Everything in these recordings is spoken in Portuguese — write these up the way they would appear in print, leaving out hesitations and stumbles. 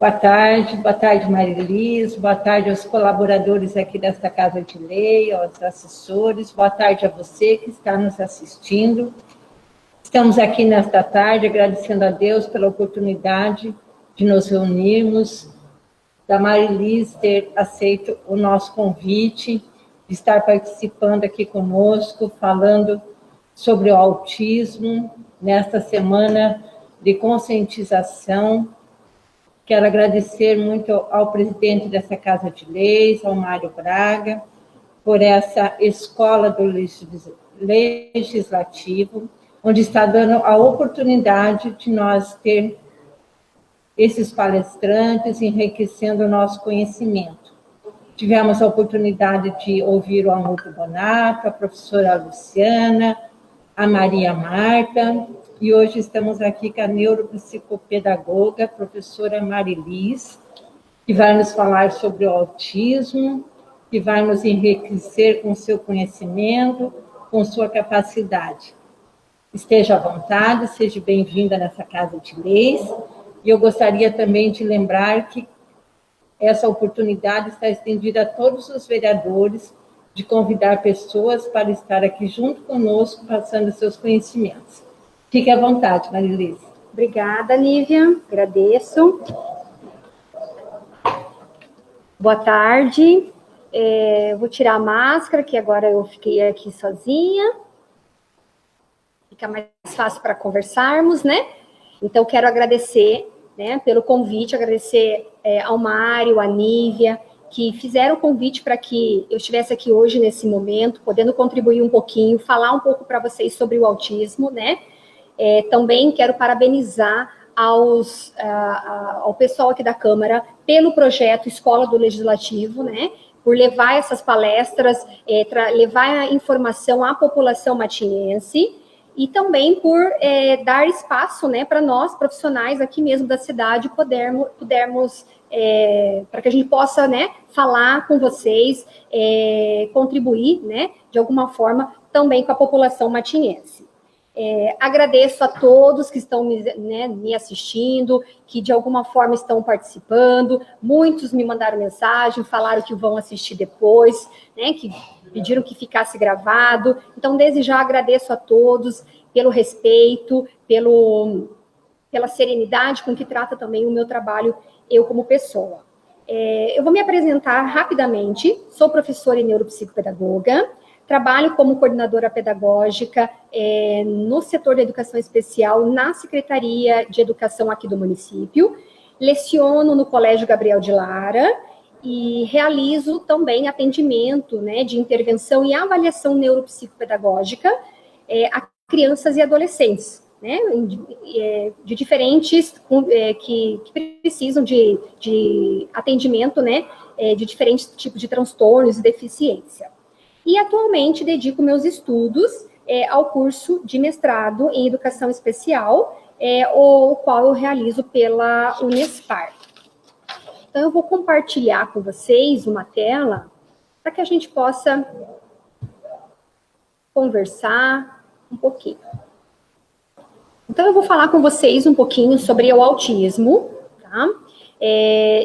Boa tarde, Marilis, boa tarde aos colaboradores aqui desta Casa de Lei, aos assessores, boa tarde a você que está nos assistindo. Estamos aqui nesta tarde agradecendo a Deus pela oportunidade de nos reunirmos, da Marilis ter aceito o nosso convite, de estar participando aqui conosco, falando sobre o autismo, nesta semana de conscientização. Quero agradecer muito ao presidente dessa Casa de Leis, ao Mário Braga, por essa escola do legislativo, onde está dando a oportunidade de nós ter esses palestrantes, enriquecendo o nosso conhecimento. Tivemos a oportunidade de ouvir o Hamilton Bonato, a professora Luciana, a Maria Marta, e hoje estamos aqui com a neuropsicopedagoga, a professora Marilis, que vai nos falar sobre o autismo, que vai nos enriquecer com seu conhecimento, com sua capacidade. Esteja à vontade, seja bem-vinda nessa Casa de Leis, e eu gostaria também de lembrar que essa oportunidade está estendida a todos os vereadores, de convidar pessoas para estar aqui junto conosco, passando seus conhecimentos. Fique à vontade, Marilis. Obrigada, Nívia. Agradeço. Boa tarde. Vou tirar a máscara, que agora eu fiquei aqui sozinha. Fica mais fácil para conversarmos, né? Então, quero agradecer, né, pelo convite, agradecer ao Mário, à Nívia, que fizeram o convite para que eu estivesse aqui hoje, nesse momento, podendo contribuir um pouquinho, falar um pouco para vocês sobre o autismo, né? Também quero parabenizar ao pessoal aqui da Câmara pelo projeto Escola do Legislativo, né? Por levar essas palestras, levar a informação à população matinhense e também por dar espaço, né, para nós, profissionais aqui mesmo da cidade, pudermos para que a gente possa, né, falar com vocês, contribuir, né, de alguma forma também com a população matinhense. Agradeço a todos que estão me assistindo, que de alguma forma estão participando. Muitos me mandaram mensagem, falaram que vão assistir depois, né, que pediram que ficasse gravado. Então, desde já agradeço a todos pelo respeito, pela serenidade com que trata também o meu trabalho, eu como pessoa. Eu vou me apresentar rapidamente. Sou professora e neuropsicopedagoga. Trabalho como coordenadora pedagógica no setor da educação especial, na Secretaria de Educação aqui do município. Leciono no Colégio Gabriel de Lara e realizo também atendimento, né, de intervenção e avaliação neuropsicopedagógica a crianças e adolescentes, né, de diferentes, que precisam de atendimento, né, de diferentes tipos de transtornos e deficiência. E atualmente dedico meus estudos ao curso de mestrado em Educação Especial, o qual eu realizo pela Unespar. Então, eu vou compartilhar com vocês uma tela para que a gente possa conversar um pouquinho. Então, eu vou falar com vocês um pouquinho sobre o autismo, tá?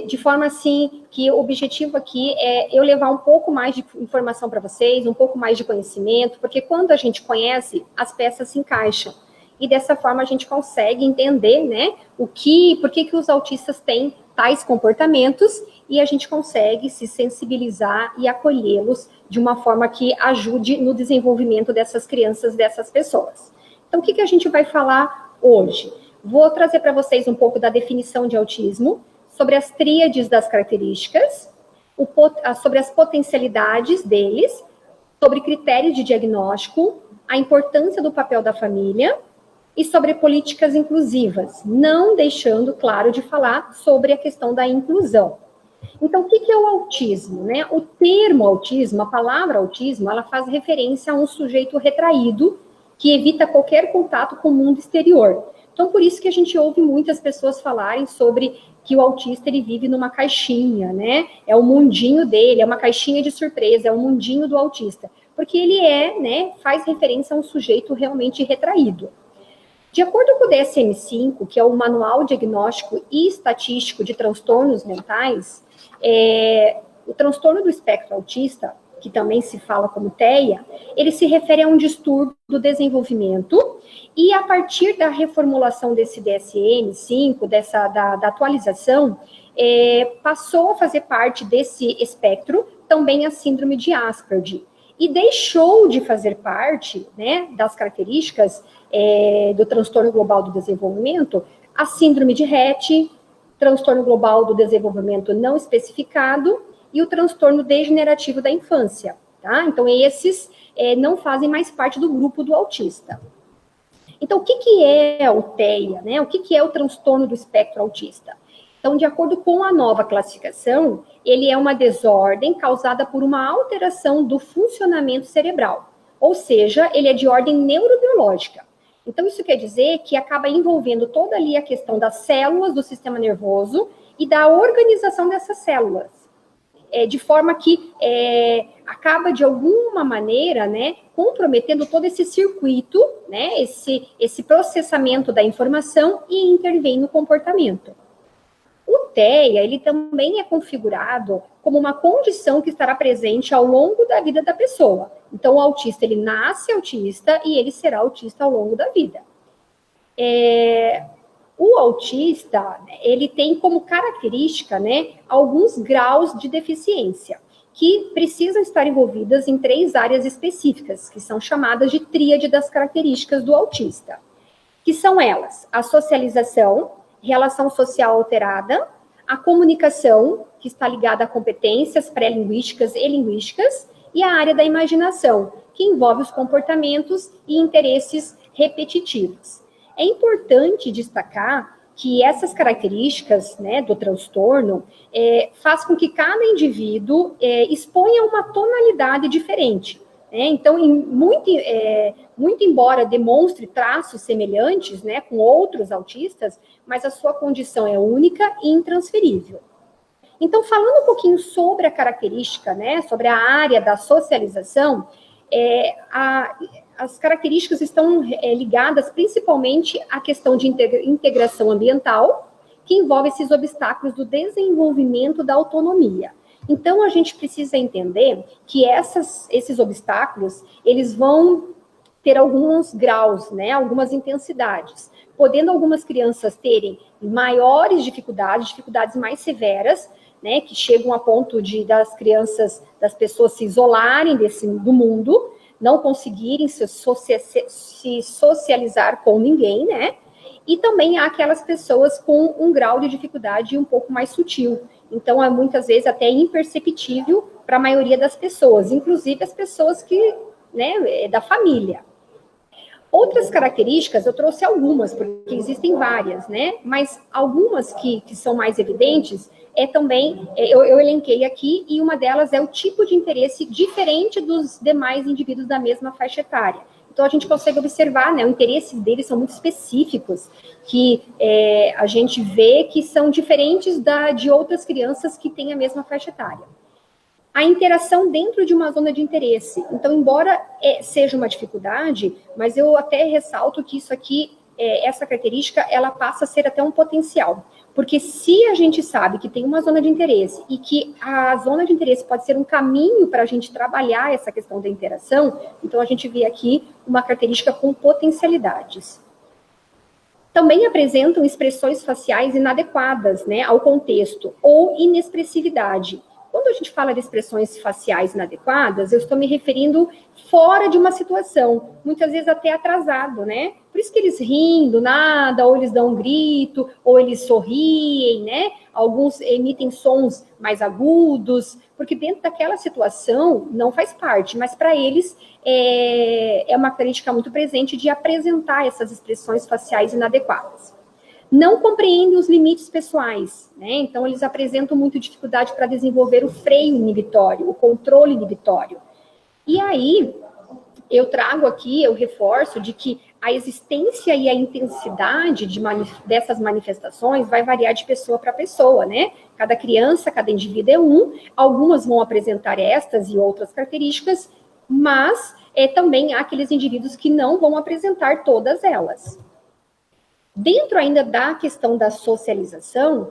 De forma assim que o objetivo aqui é eu levar um pouco mais de informação para vocês, um pouco mais de conhecimento, porque quando a gente conhece, as peças se encaixam. E dessa forma a gente consegue entender, né, por que os autistas têm tais comportamentos e a gente consegue se sensibilizar e acolhê-los de uma forma que ajude no desenvolvimento dessas crianças, dessas pessoas. Então, o que a gente vai falar hoje? Vou trazer para vocês um pouco da definição de autismo, sobre as tríades das características, sobre as potencialidades deles, sobre critérios de diagnóstico, a importância do papel da família e sobre políticas inclusivas, não deixando, claro, de falar sobre a questão da inclusão. Então, o que é o autismo, né? O termo autismo, a palavra autismo, ela faz referência a um sujeito retraído que evita qualquer contato com o mundo exterior. Então, por isso que a gente ouve muitas pessoas falarem sobre que o autista, ele vive numa caixinha, né? É o mundinho dele, é uma caixinha de surpresa, é o mundinho do autista. Porque ele né, faz referência a um sujeito realmente retraído. De acordo com o DSM-5, que é o Manual Diagnóstico e Estatístico de Transtornos Mentais, o transtorno do espectro autista, que também se fala como TEA, ele se refere a um distúrbio do desenvolvimento, e a partir da reformulação desse DSM-5, da atualização, passou a fazer parte desse espectro também a síndrome de Asperger, e deixou de fazer parte, né, das características do transtorno global do desenvolvimento, a síndrome de Rett, transtorno global do desenvolvimento não especificado e o transtorno degenerativo da infância, tá? Então, esses não fazem mais parte do grupo do autista. Então, o que é o TEA, né? O que é o transtorno do espectro autista? Então, de acordo com a nova classificação, ele é uma desordem causada por uma alteração do funcionamento cerebral, ou seja, ele é de ordem neurobiológica. Então, isso quer dizer que acaba envolvendo toda ali a questão das células do sistema nervoso e da organização dessas células, de forma que acaba, de alguma maneira, né, comprometendo todo esse circuito, né, esse processamento da informação e intervém no comportamento. O TEA, ele também é configurado como uma condição que estará presente ao longo da vida da pessoa. Então, o autista, ele nasce autista e ele será autista ao longo da vida. O autista, ele tem como característica, né, alguns graus de deficiência, que precisam estar envolvidas em 3 áreas específicas, que são chamadas de tríade das características do autista, que são elas: a socialização, relação social alterada, a comunicação, que está ligada a competências pré-linguísticas e linguísticas, e a área da imaginação, que envolve os comportamentos e interesses repetitivos. É importante destacar que essas características, né, do transtorno faz com que cada indivíduo exponha uma tonalidade diferente. Então, muito embora demonstre traços semelhantes, né, com outros autistas, mas a sua condição é única e intransferível. Então, falando um pouquinho sobre a característica, né, sobre a área da socialização, as características estão ligadas principalmente à questão de integração ambiental, que envolve esses obstáculos do desenvolvimento da autonomia. Então, a gente precisa entender que esses obstáculos, eles vão ter alguns graus, né, algumas intensidades, podendo algumas crianças terem maiores dificuldades mais severas, né, que chegam a ponto das pessoas se isolarem do mundo, não conseguirem se socializar com ninguém, né? E também há aquelas pessoas com um grau de dificuldade um pouco mais sutil. Então, é muitas vezes até imperceptível para a maioria das pessoas, inclusive as pessoas que, né, da família. Outras características, eu trouxe algumas, porque existem várias, né? Mas algumas que são mais evidentes, também, eu elenquei aqui, e uma delas é o tipo de interesse diferente dos demais indivíduos da mesma faixa etária. Então, a gente consegue observar, né, o interesse deles são muito específicos, que a gente vê que são diferentes de outras crianças que têm a mesma faixa etária. A interação dentro de uma zona de interesse. Então, embora seja uma dificuldade, mas eu até ressalto que isso aqui, essa característica, ela passa a ser até um potencial. Porque se a gente sabe que tem uma zona de interesse e que a zona de interesse pode ser um caminho para a gente trabalhar essa questão da interação, então a gente vê aqui uma característica com potencialidades. Também apresentam expressões faciais inadequadas, né, ao contexto, ou inexpressividade. Quando a gente fala de expressões faciais inadequadas, eu estou me referindo fora de uma situação, muitas vezes até atrasado, né? Por isso que eles riem do nada, ou eles dão um grito, ou eles sorriem, né? Alguns emitem sons mais agudos, porque dentro daquela situação não faz parte, mas para eles é uma característica muito presente de apresentar essas expressões faciais inadequadas. Não compreendem os limites pessoais, né? Então, eles apresentam muita dificuldade para desenvolver o freio inibitório, o controle inibitório. E aí, eu trago aqui, eu reforço de que a existência e a intensidade dessas manifestações vai variar de pessoa para pessoa, né? Cada criança, cada indivíduo é algumas vão apresentar estas e outras características, mas também há aqueles indivíduos que não vão apresentar todas elas. Dentro ainda da questão da socialização,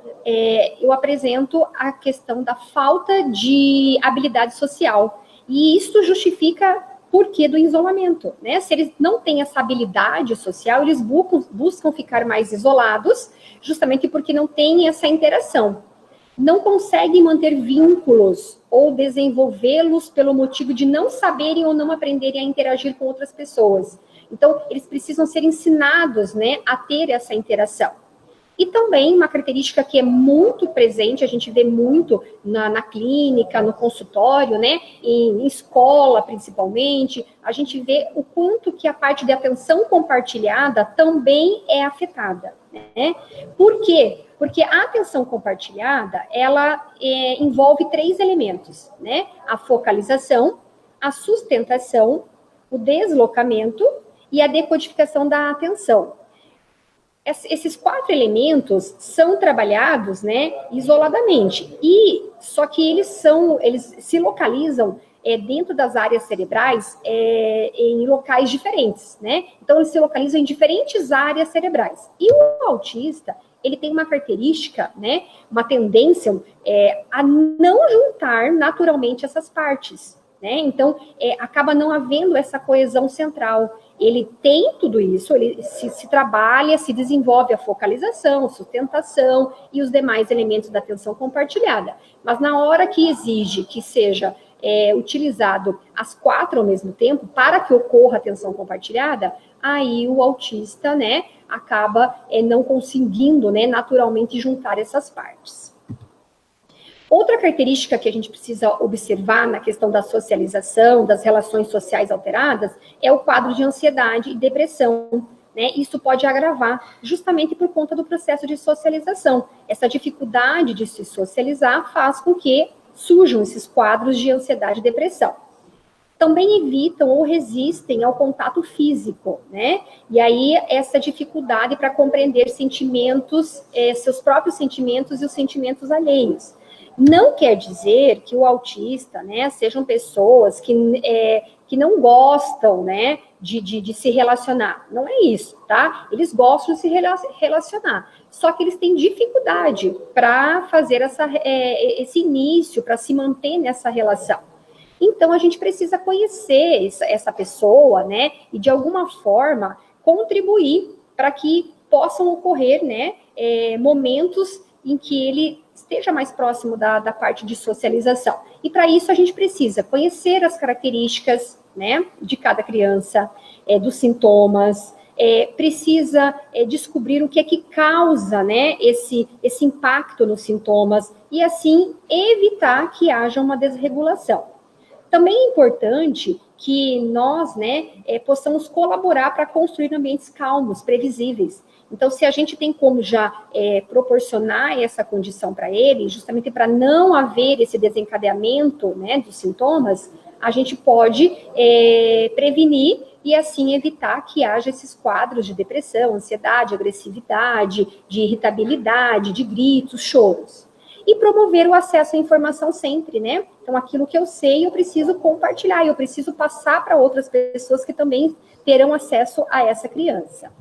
eu apresento a questão da falta de habilidade social. E isso justifica por que do isolamento, né? Se eles não têm essa habilidade social, eles buscam ficar mais isolados, justamente porque não têm essa interação. Não conseguem manter vínculos ou desenvolvê-los pelo motivo de não saberem ou não aprenderem a interagir com outras pessoas. Então, eles precisam ser ensinados, né, a ter essa interação. E também uma característica que é muito presente, a gente vê muito na clínica, no consultório, né, em escola principalmente, a gente vê o quanto que a parte de atenção compartilhada também é afetada, né? Por quê? Porque a atenção compartilhada, ela envolve 3 elementos, né? A focalização, a sustentação, o deslocamento e a decodificação da atenção. Esses 4 elementos são trabalhados, né, isoladamente, só que eles se localizam dentro das áreas cerebrais em locais diferentes, né? Então, eles se localizam em diferentes áreas cerebrais. E o autista, ele tem uma característica, né, uma tendência a não juntar naturalmente essas partes, né? Então, acaba não havendo essa coesão central. Ele tem tudo isso, ele se trabalha, se desenvolve a focalização, sustentação e os demais elementos da atenção compartilhada. Mas na hora que exige que seja utilizado as 4 ao mesmo tempo, para que ocorra a atenção compartilhada, aí o autista, né, acaba não conseguindo, né, naturalmente juntar essas partes. Outra característica que a gente precisa observar na questão da socialização, das relações sociais alteradas, é o quadro de ansiedade e depressão, né? Isso pode agravar justamente por conta do processo de socialização. Essa dificuldade de se socializar faz com que surjam esses quadros de ansiedade e depressão. Também evitam ou resistem ao contato físico, né? E aí, essa dificuldade para compreender sentimentos, seus próprios sentimentos e os sentimentos alheios. Não quer dizer que o autista, né, sejam pessoas que não gostam, né, de se relacionar. Não é isso, tá? Eles gostam de se relacionar. Só que eles têm dificuldade para fazer esse início, para se manter nessa relação. Então, a gente precisa conhecer essa pessoa, né, e de alguma forma contribuir para que possam ocorrer, né, momentos em que ele esteja mais próximo da parte de socialização. E para isso a gente precisa conhecer as características, né, de cada criança, dos sintomas, precisa descobrir o que é que causa, né, esse impacto nos sintomas e assim evitar que haja uma desregulação. Também é importante que nós, né, possamos colaborar para construir ambientes calmos, previsíveis. Então, se a gente tem como já proporcionar essa condição para ele, justamente para não haver esse desencadeamento, né, dos sintomas, a gente pode prevenir e assim evitar que haja esses quadros de depressão, ansiedade, agressividade, de irritabilidade, de gritos, choros. E promover o acesso à informação sempre, né? Então, aquilo que eu sei, eu preciso compartilhar, eu preciso passar para outras pessoas que também terão acesso a essa criança.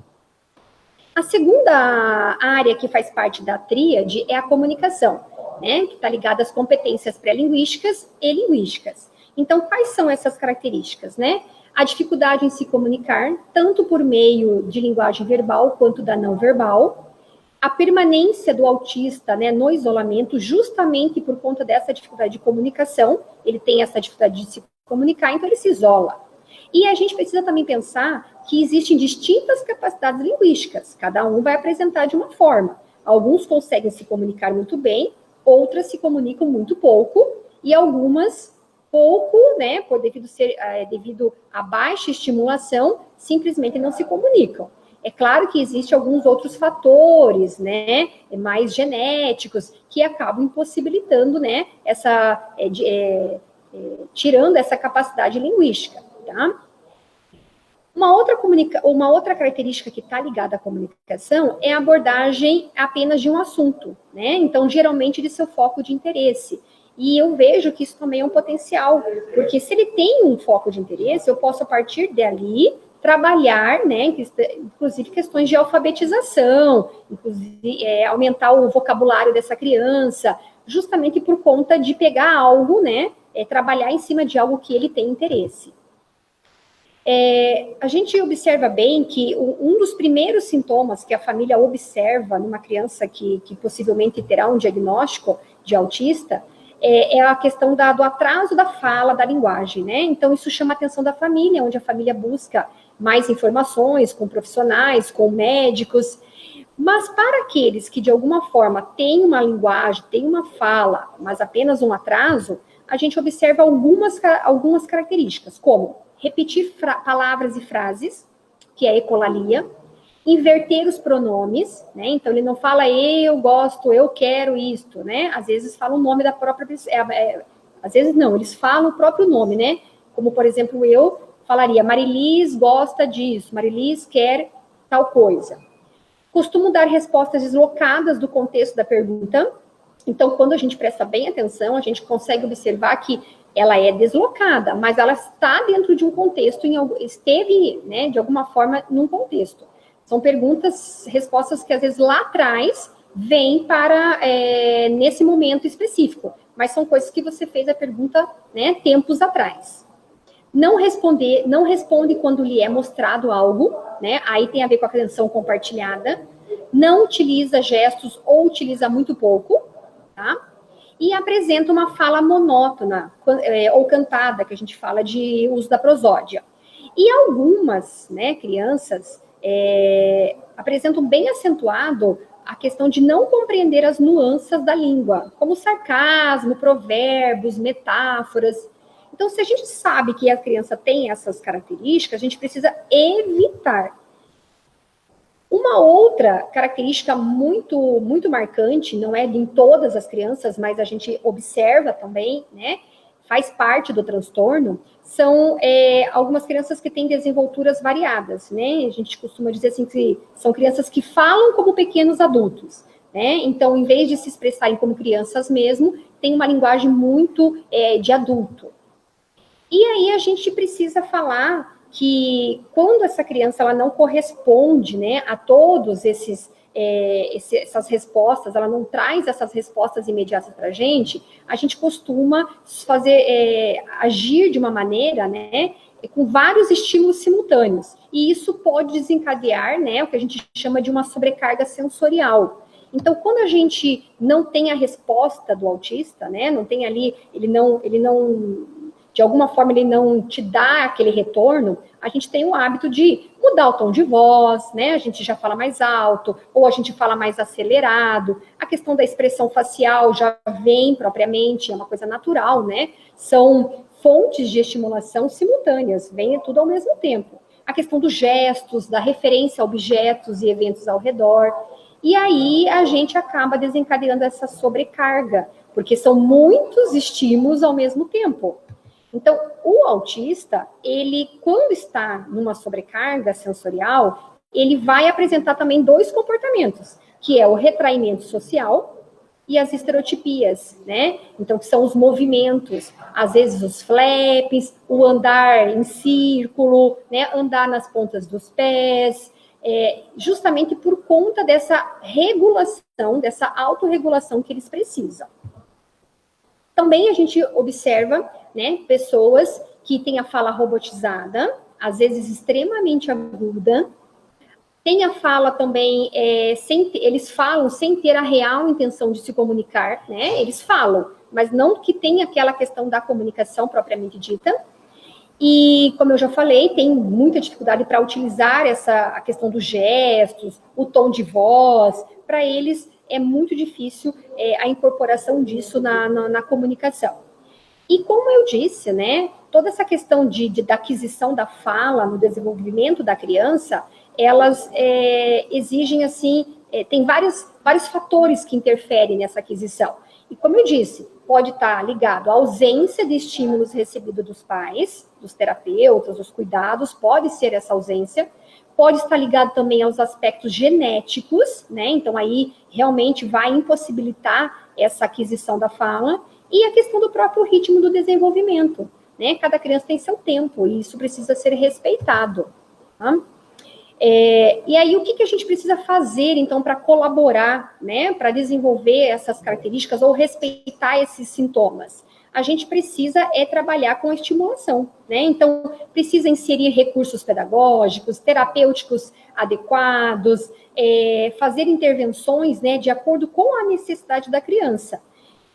A segunda área que faz parte da tríade é a comunicação, né? Que está ligada às competências pré-linguísticas e linguísticas. Então, quais são essas características, né? A dificuldade em se comunicar, tanto por meio de linguagem verbal quanto da não verbal. A permanência do autista, né, no isolamento, justamente por conta dessa dificuldade de comunicação, ele tem essa dificuldade de se comunicar, então ele se isola. E a gente precisa também pensar que existem distintas capacidades linguísticas, cada um vai apresentar de uma forma. Alguns conseguem se comunicar muito bem, outras se comunicam muito pouco, e algumas pouco, né, devido à baixa estimulação, simplesmente não se comunicam. É claro que existem alguns outros fatores, né, mais genéticos, que acabam impossibilitando, né, tirando essa capacidade linguística, tá? Uma outra característica que está ligada à comunicação é a abordagem apenas de um assunto, né? Então, geralmente, de seu foco de interesse. E eu vejo que isso também é um potencial, porque se ele tem um foco de interesse, eu posso, a partir dali, trabalhar, né, inclusive questões de alfabetização, inclusive aumentar o vocabulário dessa criança, justamente por conta de pegar algo, né, trabalhar em cima de algo que ele tem interesse. A gente observa bem que um dos primeiros sintomas que a família observa numa criança que possivelmente terá um diagnóstico de autista é a questão do atraso da fala, da linguagem, né? Então, isso chama a atenção da família, onde a família busca mais informações com profissionais, com médicos. Mas para aqueles que, de alguma forma, têm uma linguagem, têm uma fala, mas apenas um atraso, a gente observa algumas características, como repetir palavras e frases, que é a ecolalia, inverter os pronomes, né? Então, ele não fala eu gosto, eu quero isto, né? Às vezes fala o nome da própria pessoa, às vezes não, eles falam o próprio nome, né? Como, por exemplo, eu falaria, Marilis gosta disso, Marilis quer tal coisa. Costumo dar respostas deslocadas do contexto da pergunta. Então, quando a gente presta bem atenção, a gente consegue observar que ela é deslocada, mas ela está dentro de um contexto, esteve, né, de alguma forma, num contexto. São perguntas, respostas que, às vezes, lá atrás, vêm para, nesse momento específico, mas são coisas que você fez a pergunta, né, tempos atrás. Não responde quando lhe é mostrado algo, né, aí tem a ver com a atenção compartilhada. Não utiliza gestos ou utiliza muito pouco, tá? E apresenta uma fala monótona ou cantada, que a gente fala de uso da prosódia. E algumas, né, crianças apresentam bem acentuado a questão de não compreender as nuances da língua, como sarcasmo, provérbios, metáforas. Então, se a gente sabe que a criança tem essas características, a gente precisa evitar. Uma outra característica muito, muito marcante, não é em todas as crianças, mas a gente observa também, né, faz parte do transtorno, são algumas crianças que têm desenvolturas variadas, né? A gente costuma dizer assim que são crianças que falam como pequenos adultos, né? Então, em vez de se expressarem como crianças mesmo, tem uma linguagem muito de adulto. E aí a gente precisa falar que quando essa criança ela não corresponde, né, a todos essas respostas, ela não traz essas respostas imediatas para a gente costuma agir de uma maneira, né, com vários estímulos simultâneos. E isso pode desencadear, né, o que a gente chama de uma sobrecarga sensorial. Então, quando a gente não tem a resposta do autista, né, não tem ali, ele não de alguma forma ele não te dá aquele retorno, a gente tem o hábito de mudar o tom de voz, né? A gente já fala mais alto, ou a gente fala mais acelerado. A questão da expressão facial já vem propriamente, é uma coisa natural, né? São fontes de estimulação simultâneas, vem tudo ao mesmo tempo. A questão dos gestos, da referência a objetos e eventos ao redor. E aí a gente acaba desencadeando essa sobrecarga, porque são muitos estímulos ao mesmo tempo. Então, o autista, ele, quando está numa sobrecarga sensorial, ele vai apresentar também dois comportamentos, que é o retraimento social e as estereotipias, né? Então, que são os movimentos, às vezes os flaps, o andar em círculo, né? Andar nas pontas dos pés, justamente por conta dessa regulação, dessa autorregulação que eles precisam. Também a gente observa, né, pessoas que têm a fala robotizada, às vezes extremamente aguda, tem a fala também, eles falam sem ter a real intenção de se comunicar, né, eles falam, mas não que tenha aquela questão da comunicação propriamente dita, e como eu já falei, tem muita dificuldade para utilizar a questão dos gestos, o tom de voz, para eles é muito difícil a incorporação disso na comunicação. E como eu disse, né, toda essa questão da aquisição da fala no desenvolvimento da criança, elas exigem, assim, tem vários fatores que interferem nessa aquisição. E como eu disse, pode estar ligado à ausência de estímulos recebidos dos pais, dos terapeutas, dos cuidados, pode ser essa ausência. Pode estar ligado também aos aspectos genéticos, né? Então, aí realmente vai impossibilitar essa aquisição da fala. E a questão do próprio ritmo do desenvolvimento, né? Cada criança tem seu tempo e isso precisa ser respeitado. tá? E aí, o que a gente precisa fazer, então, para colaborar, né, para desenvolver essas características ou respeitar esses sintomas? A gente precisa trabalhar com a estimulação, né? Então, precisa inserir recursos pedagógicos, terapêuticos adequados, fazer intervenções, né, de acordo com a necessidade da criança.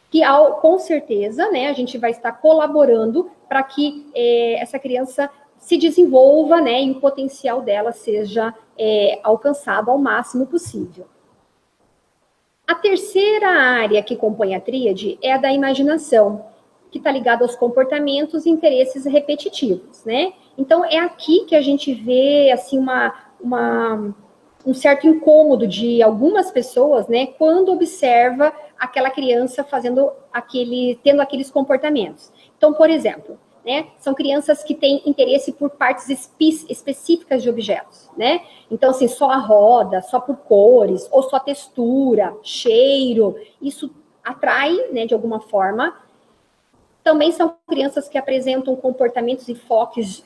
Que, com certeza, né, a gente vai estar colaborando para que essa criança se desenvolva, né, e o potencial dela seja alcançado ao máximo possível. A terceira área que compõe a tríade é a da imaginação, que está ligada aos comportamentos e interesses repetitivos, né? Então, é aqui que a gente vê, assim, um certo incômodo de algumas pessoas, né, quando observa aquela criança tendo aqueles comportamentos. Então, por exemplo, né, são crianças que têm interesse por partes específicas de objetos, né? Então, assim, só a roda, só por cores, ou só textura, cheiro, isso atrai, né, de alguma forma. Também são crianças que apresentam comportamentos e focos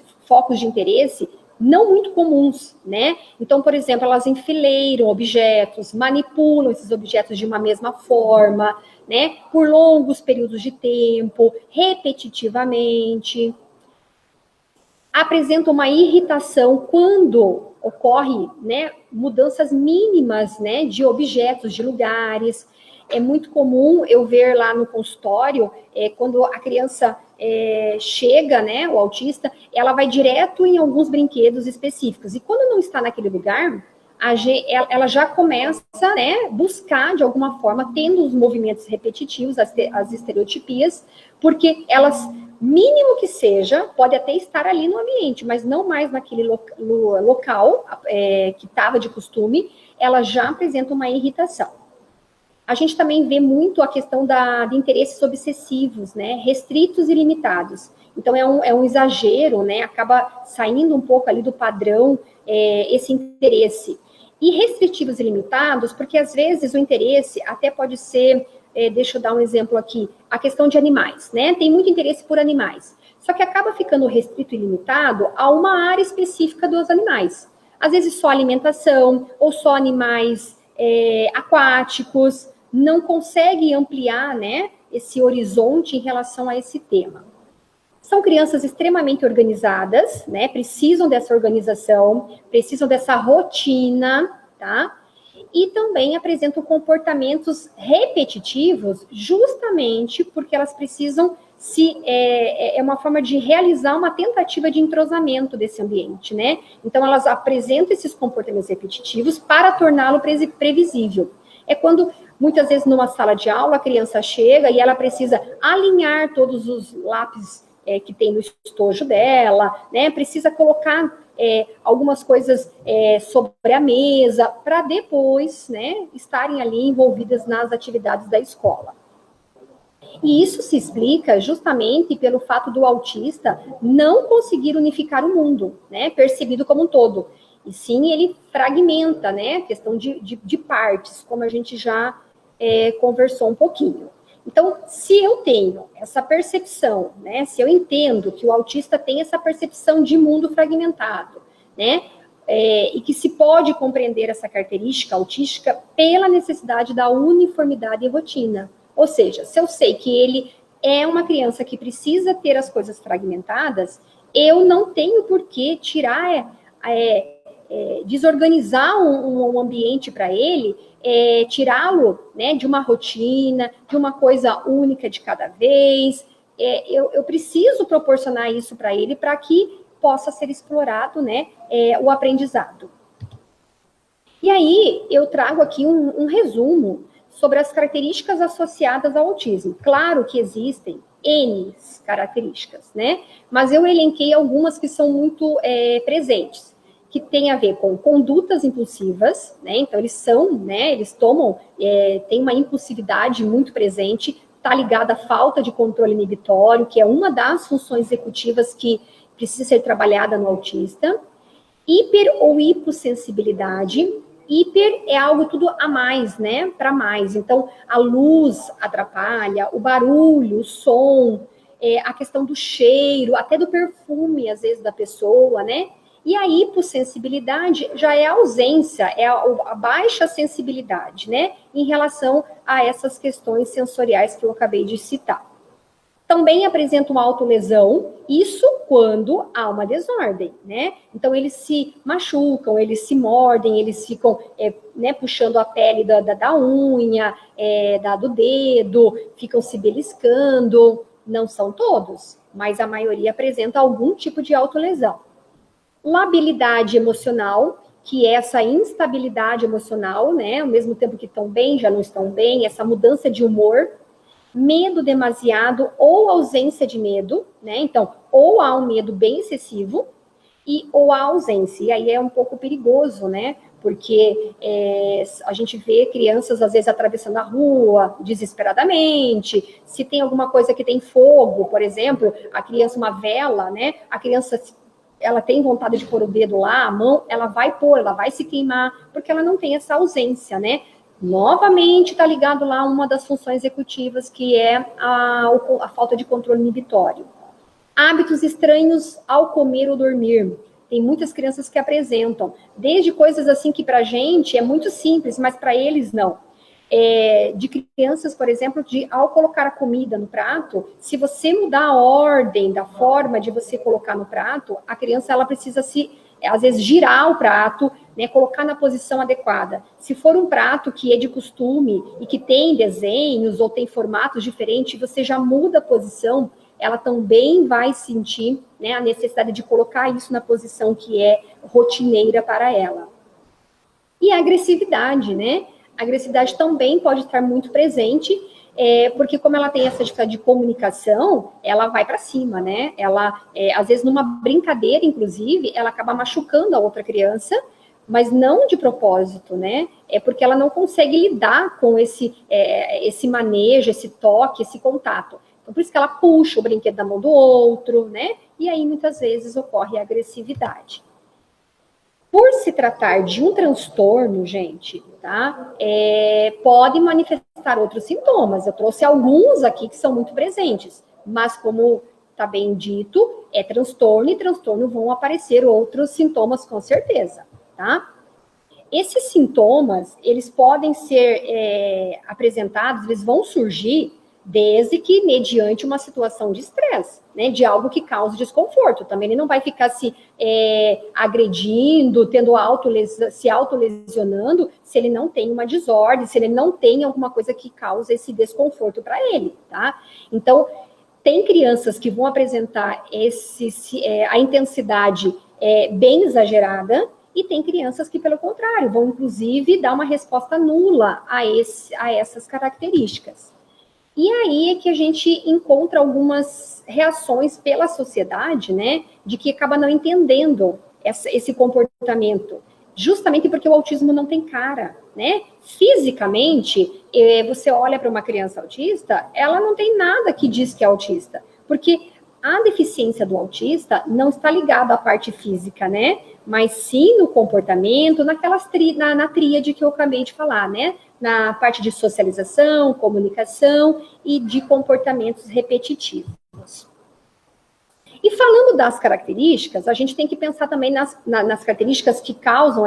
de interesse não muito comuns, né? Então, por exemplo, elas enfileiram objetos, manipulam esses objetos de uma mesma forma, né? Por longos períodos de tempo, repetitivamente. Apresentam uma irritação quando ocorre, né, mudanças mínimas, né, de objetos, de lugares. É muito comum eu ver lá no consultório, quando a criança chega, né, o autista, ela vai direto em alguns brinquedos específicos. E quando não está naquele lugar, ela já começa, né, buscar, de alguma forma, tendo os movimentos repetitivos, as estereotipias, porque elas, mínimo que seja, pode até estar ali no ambiente, mas não mais naquele local que estava de costume, ela já apresenta uma irritação. A gente também vê muito a questão de interesses obsessivos, né, restritos e limitados. Então, é um exagero, né, acaba saindo um pouco ali do padrão esse interesse. E restritivos e limitados, porque às vezes o interesse até pode ser, deixa eu dar um exemplo aqui, a questão de animais, né, tem muito interesse por animais. Só que acaba ficando restrito e limitado a uma área específica dos animais. Às vezes só alimentação, ou só animais aquáticos, não consegue ampliar, né, esse horizonte em relação a esse tema. São crianças extremamente organizadas, né, precisam dessa organização, precisam dessa rotina, tá? E também apresentam comportamentos repetitivos, justamente porque elas precisam é uma forma de realizar uma tentativa de entrosamento desse ambiente, né? Então, elas apresentam esses comportamentos repetitivos para torná-lo previsível. É quando, muitas vezes, numa sala de aula, a criança chega e ela precisa alinhar todos os lápis que tem no estojo dela, né? Precisa colocar algumas coisas sobre a mesa para depois, né, estarem ali envolvidas nas atividades da escola. E isso se explica justamente pelo fato do autista não conseguir unificar o mundo, né, percebido como um todo. E sim, ele fragmenta, né, a questão de partes, como a gente já conversou um pouquinho. Então, se eu tenho essa percepção, né, se eu entendo que o autista tem essa percepção de mundo fragmentado, né, e que se pode compreender essa característica autística pela necessidade da uniformidade e rotina. Ou seja, se eu sei que ele é uma criança que precisa ter as coisas fragmentadas, eu não tenho por que tirar, desorganizar um ambiente para ele, tirá-lo, né, de uma rotina, de uma coisa única de cada vez. Eu preciso proporcionar isso para ele para que possa ser explorado, né, o aprendizado. E aí, eu trago aqui um resumo sobre as características associadas ao autismo. Claro que existem N características, né? Mas eu elenquei algumas que são muito presentes, que tem a ver com condutas impulsivas, né? Então, eles tomam, tem uma impulsividade muito presente, está ligada à falta de controle inibitório, que é uma das funções executivas que precisa ser trabalhada no autista. Hiper ou hipossensibilidade. Hiper é algo tudo a mais, né? Para mais. Então, a luz atrapalha, o barulho, o som, a questão do cheiro, até do perfume, às vezes, da pessoa, né? E a hipossensibilidade já é a ausência, é a baixa sensibilidade, né, em relação a essas questões sensoriais que eu acabei de citar. Também apresentam autolesão, isso quando há uma desordem, né? Então, eles se machucam, eles se mordem, eles ficam né, puxando a pele da unha, do dedo, ficam se beliscando. Não são todos, mas a maioria apresenta algum tipo de autolesão. Labilidade emocional, que é essa instabilidade emocional, né? Ao mesmo tempo que estão bem, já não estão bem, essa mudança de humor. Medo demasiado ou ausência de medo, né? Então, ou há um medo bem excessivo ou há ausência. E aí é um pouco perigoso, né? Porque a gente vê crianças, às vezes, atravessando a rua desesperadamente. Se tem alguma coisa que tem fogo, por exemplo, a criança, uma vela, né? A criança, ela tem vontade de pôr o dedo lá, a mão, ela vai pôr, ela vai se queimar, porque ela não tem essa ausência, né? Novamente está ligado lá a uma das funções executivas, que é a falta de controle inibitório. Hábitos estranhos ao comer ou dormir. Tem muitas crianças que apresentam, desde coisas assim que para a gente é muito simples, mas para eles não. De crianças, por exemplo, ao colocar a comida no prato, se você mudar a ordem da forma de você colocar no prato, a criança ela precisa às vezes girar o prato, né, colocar na posição adequada. Se for um prato que é de costume e que tem desenhos ou tem formatos diferentes, você já muda a posição, ela também vai sentir, né, a necessidade de colocar isso na posição que é rotineira para ela. E a agressividade, né? A agressividade também pode estar muito presente, porque como ela tem essa dificuldade de comunicação, ela vai para cima, né? Ela, às vezes, numa brincadeira, inclusive, ela acaba machucando a outra criança, mas não de propósito, né? É porque ela não consegue lidar com esse manejo, esse toque, esse contato. Então, por isso que ela puxa o brinquedo da mão do outro, né? E aí, muitas vezes, ocorre a agressividade. Por se tratar de um transtorno, gente, tá? Pode manifestar outros sintomas. Eu trouxe alguns aqui que são muito presentes, mas como está bem dito, é transtorno e transtorno vão aparecer outros sintomas com certeza, tá? Esses sintomas, eles podem ser apresentados, eles vão surgir desde que mediante uma situação de estresse, né, de algo que cause desconforto. Também ele não vai ficar se agredindo, se autolesionando, se ele não tem uma desordem, se ele não tem alguma coisa que cause esse desconforto para ele, tá? Então, tem crianças que vão apresentar a intensidade bem exagerada, e tem crianças que, pelo contrário, vão, inclusive, dar uma resposta nula a essas características. E aí é que a gente encontra algumas reações pela sociedade, né, de que acaba não entendendo esse comportamento, justamente porque o autismo não tem cara, né? Fisicamente, você olha para uma criança autista, ela não tem nada que diz que é autista, porque a deficiência do autista não está ligada à parte física, né? Mas sim no comportamento, na tríade que eu acabei de falar, né? Na parte de socialização, comunicação e de comportamentos repetitivos. E falando das características, a gente tem que pensar também nas características que causam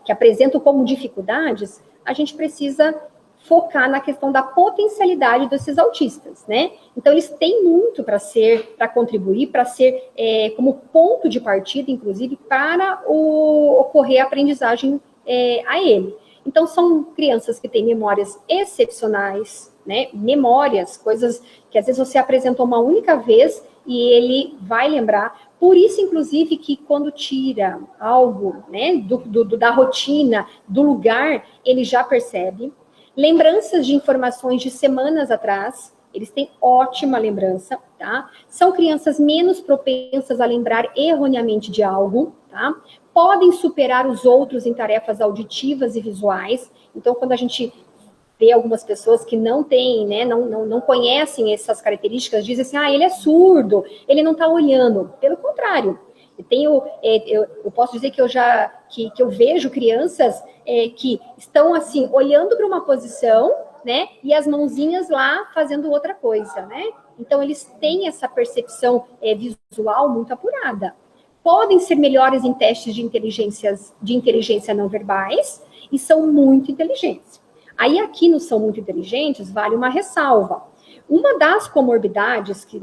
que apresentam como dificuldades, a gente precisa focar na questão da potencialidade desses autistas, né? Então, eles têm muito para contribuir, para ser como ponto de partida, inclusive, para ocorrer a aprendizagem a ele. Então, são crianças que têm memórias excepcionais, né? Memórias, coisas que às vezes você apresentou uma única vez e ele vai lembrar. Por isso, inclusive, que quando tira algo, né, da rotina, do lugar, ele já percebe. Lembranças de informações de semanas atrás, eles têm ótima lembrança, tá? São crianças menos propensas a lembrar erroneamente de algo, tá? Podem superar os outros em tarefas auditivas e visuais. Então, quando a gente vê algumas pessoas que não têm, né, não conhecem essas características, dizem assim, ele é surdo, ele não está olhando. Pelo contrário, eu posso dizer que eu vejo crianças que estão assim, olhando para uma posição, né, e as mãozinhas lá fazendo outra coisa, né? Então, eles têm essa percepção visual muito apurada. podem ser melhores em testes de inteligência não verbais e são muito inteligentes. Aí aqui no São Muito Inteligentes vale uma ressalva. Uma das comorbidades que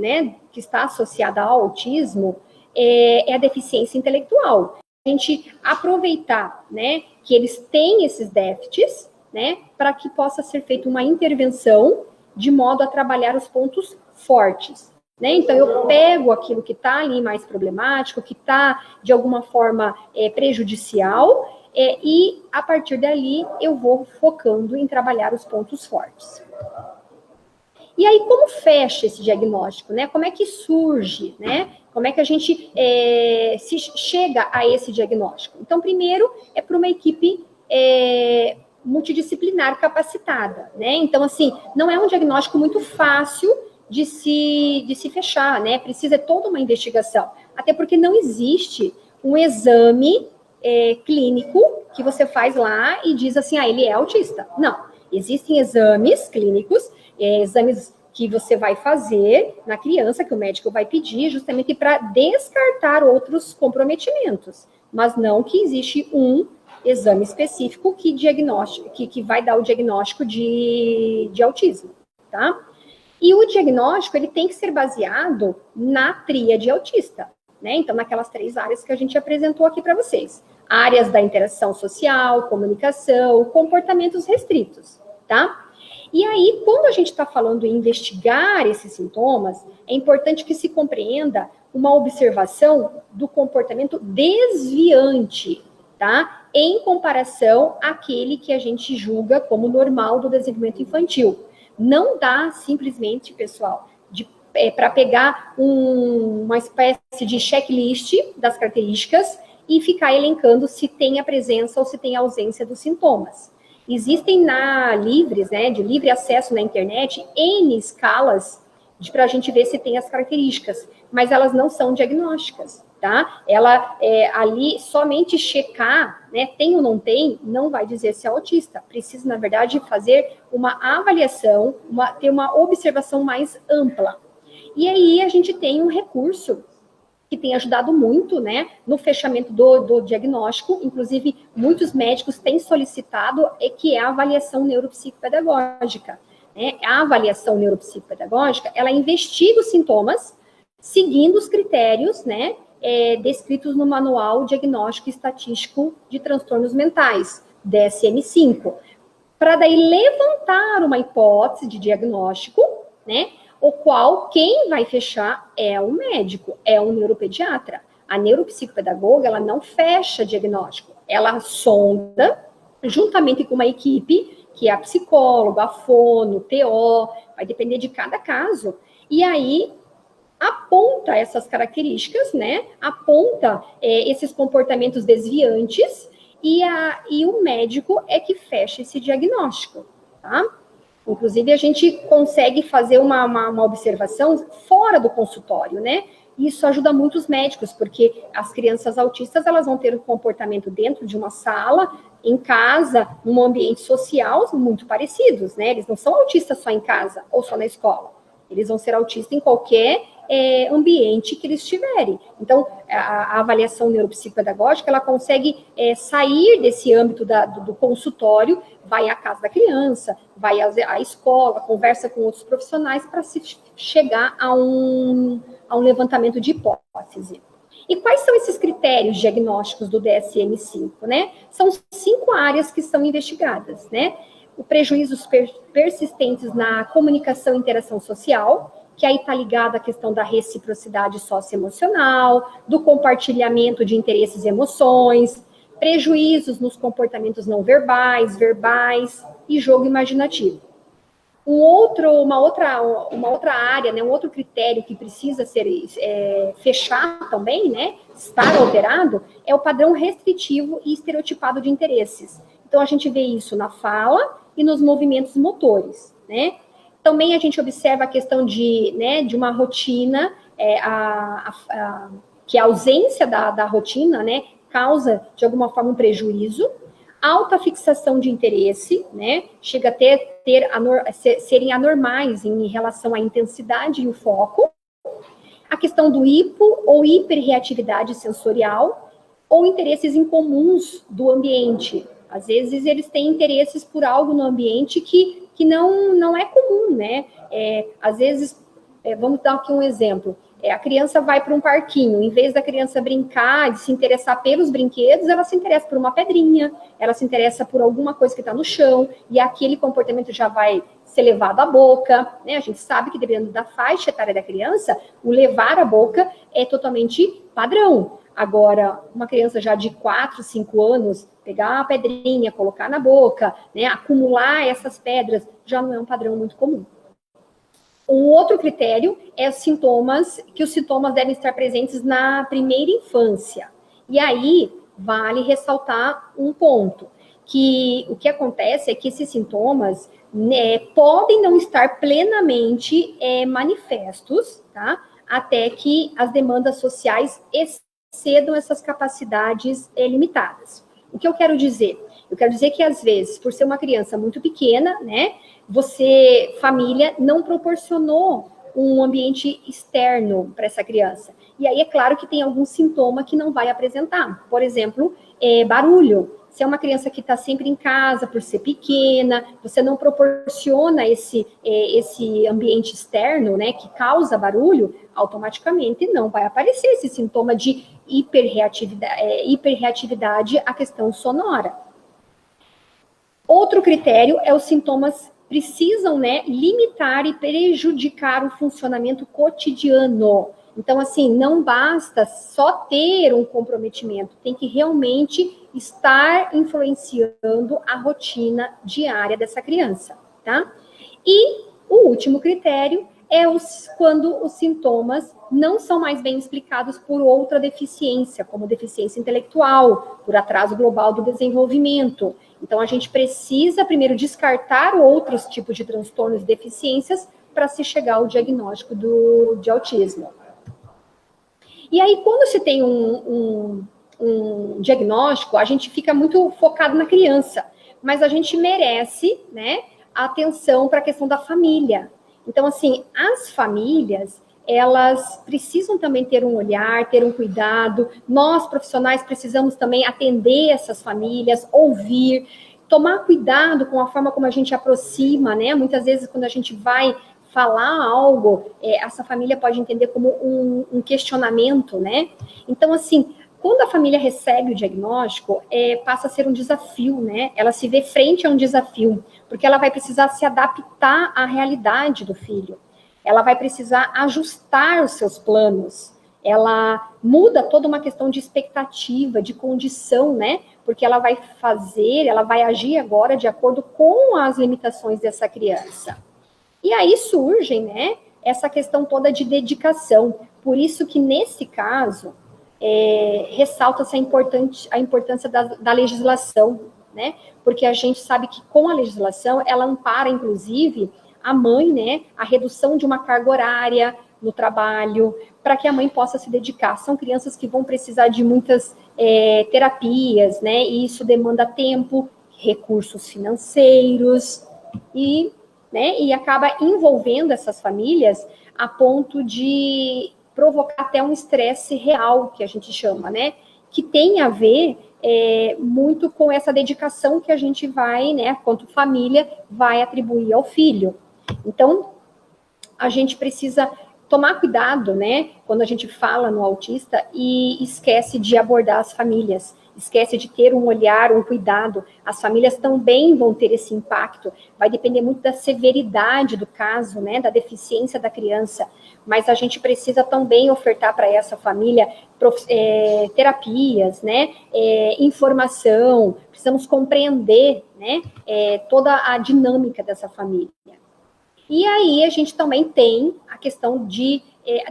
está associada ao autismo é a deficiência intelectual. A gente aproveitar, que eles têm esses déficits, para que possa ser feita uma intervenção de modo a trabalhar os pontos fortes. Então, eu pego aquilo que está ali mais problemático, que está, de alguma forma, prejudicial, e, a partir dali, eu vou focando em trabalhar os pontos fortes. E aí, como fecha esse diagnóstico? Como é que surge? Como é que a gente se chega a esse diagnóstico? Então, primeiro, é para uma equipe multidisciplinar capacitada. Então, assim, não é um diagnóstico muito fácil de se fechar, Precisa toda uma investigação. Até porque não existe um exame clínico que você faz lá e diz assim, ele é autista. Não. Existem exames clínicos, exames que você vai fazer na criança, que o médico vai pedir, justamente para descartar outros comprometimentos. Mas não que existe um exame específico que vai dar o diagnóstico de autismo, tá? E o diagnóstico, ele tem que ser baseado na tríade autista, Então, naquelas 3 áreas que a gente apresentou aqui para vocês. Áreas da interação social, comunicação, comportamentos restritos, tá? E aí, quando a gente está falando em investigar esses sintomas, é importante que se compreenda uma observação do comportamento desviante, tá? Em comparação àquele que a gente julga como normal do desenvolvimento infantil. Não dá simplesmente, pessoal, para pegar uma espécie de checklist das características e ficar elencando se tem a presença ou se tem a ausência dos sintomas. Existem de livre acesso na internet, N escalas para a gente ver se tem as características, mas elas não são diagnósticas, tá? Ela, ali, somente checar, tem ou não tem, não vai dizer se é autista. Precisa, na verdade, fazer uma avaliação, ter uma observação mais ampla. E aí, a gente tem um recurso que tem ajudado muito, no fechamento do diagnóstico. Inclusive, muitos médicos têm solicitado, que é a avaliação neuropsicopedagógica. A avaliação neuropsicopedagógica, ela investiga os sintomas, seguindo os critérios, descritos no Manual Diagnóstico e Estatístico de Transtornos Mentais, DSM-5, para daí levantar uma hipótese de diagnóstico, o qual quem vai fechar é o médico, é o neuropediatra. A neuropsicopedagoga, ela não fecha diagnóstico, ela sonda, juntamente com uma equipe, que é a psicóloga, a fono, o TO, vai depender de cada caso, e aí aponta essas características, aponta esses comportamentos desviantes, e o médico é que fecha esse diagnóstico, tá? Inclusive, a gente consegue fazer uma observação fora do consultório, Isso ajuda muito os médicos, porque as crianças autistas, elas vão ter um comportamento dentro de uma sala, em casa, num ambiente social, muito parecidos, Eles não são autistas só em casa ou só na escola. Eles vão ser autistas em qualquer ambiente que eles tiverem. Então, a avaliação neuropsicopedagógica, ela consegue sair desse âmbito do consultório, vai à casa da criança, vai à escola, conversa com outros profissionais para se chegar a um levantamento de hipótese. E quais são esses critérios diagnósticos do DSM-5, São 5 áreas que são investigadas, O prejuízos persistentes na comunicação e interação social, que aí está ligado à questão da reciprocidade socioemocional, do compartilhamento de interesses e emoções, prejuízos nos comportamentos não verbais, verbais e jogo imaginativo. Uma outra área, um outro critério que precisa ser fechado também, estar alterado, é o padrão restritivo e estereotipado de interesses. Então, a gente vê isso na fala e nos movimentos motores, Também a gente observa a questão de uma rotina, que a ausência da rotina, causa, de alguma forma, um prejuízo. Alta fixação de interesse, chega a serem anormais em relação à intensidade e o foco. A questão do hipo ou hiperreatividade sensorial, ou interesses incomuns do ambiente. Às vezes eles têm interesses por algo no ambiente que não é comum, né? Às vezes, vamos dar aqui um exemplo. A criança vai para um parquinho, em vez da criança brincar, de se interessar pelos brinquedos, ela se interessa por uma pedrinha, ela se interessa por alguma coisa que está no chão, e aquele comportamento já vai ser levado à boca, né? A gente sabe que, dependendo da faixa etária da criança, o levar à boca é totalmente padrão. Agora, uma criança já de 4, 5 anos, pegar uma pedrinha, colocar na boca, né, acumular essas pedras, já não é um padrão muito comum. Um outro critério é os sintomas devem estar presentes na primeira infância. E aí, vale ressaltar um ponto, que o que acontece é que esses sintomas, né, podem não estar plenamente manifestos, tá? Até que as demandas sociais excedam essas capacidades limitadas. O que eu quero dizer? Eu quero dizer que, às vezes, por ser uma criança muito pequena, né, família, não proporcionou um ambiente externo para essa criança. E aí, é claro que tem algum sintoma que não vai apresentar. Por exemplo, barulho. Se é uma criança que está sempre em casa, por ser pequena, você não proporciona esse ambiente externo, né, que causa barulho, automaticamente não vai aparecer esse sintoma de hiperreatividade à questão sonora. Outro critério é os sintomas precisam, né, limitar e prejudicar o funcionamento cotidiano. Então, assim, não basta só ter um comprometimento, tem que realmente estar influenciando a rotina diária dessa criança, tá? E o último critério é quando os sintomas não são mais bem explicados por outra deficiência, como deficiência intelectual, por atraso global do desenvolvimento. Então, a gente precisa primeiro descartar outros tipos de transtornos e deficiências para se chegar ao diagnóstico de autismo. E aí, quando se tem um diagnóstico, a gente fica muito focado na criança, mas a gente merece, né, atenção para a questão da família. Então, assim, as famílias, elas precisam também ter um olhar, ter um cuidado. Nós, profissionais, precisamos também atender essas famílias, ouvir, tomar cuidado com a forma como a gente aproxima, né? Muitas vezes, quando a gente vai falar algo, essa família pode entender como um questionamento, né? Então, assim, quando a família recebe o diagnóstico, passa a ser um desafio, né? Ela se vê frente a um desafio, porque ela vai precisar se adaptar à realidade do filho. Ela vai precisar ajustar os seus planos. Ela muda toda uma questão de expectativa, de condição, né? Porque ela vai agir agora de acordo com as limitações dessa criança. E aí surge, né, essa questão toda de dedicação. Por isso que, nesse caso, ressalta-se a importância da legislação, né? Porque a gente sabe que, com a legislação, ela ampara, inclusive, a mãe, né, a redução de uma carga horária no trabalho, para que a mãe possa se dedicar. São crianças que vão precisar de muitas terapias, né? E isso demanda tempo, recursos financeiros e acaba envolvendo essas famílias a ponto de provocar até um estresse real, que a gente chama, né? Que tem a ver muito com essa dedicação que a gente vai, né, quanto família, vai atribuir ao filho. Então, a gente precisa tomar cuidado, né, quando a gente fala no autista e esquece de abordar as famílias, esquece de ter um olhar, um cuidado. As famílias também vão ter esse impacto. Vai depender muito da severidade do caso, né, da deficiência da criança. Mas a gente precisa também ofertar para essa família terapias, né, informação. Precisamos compreender, né, toda a dinâmica dessa família. E aí a gente também tem a questão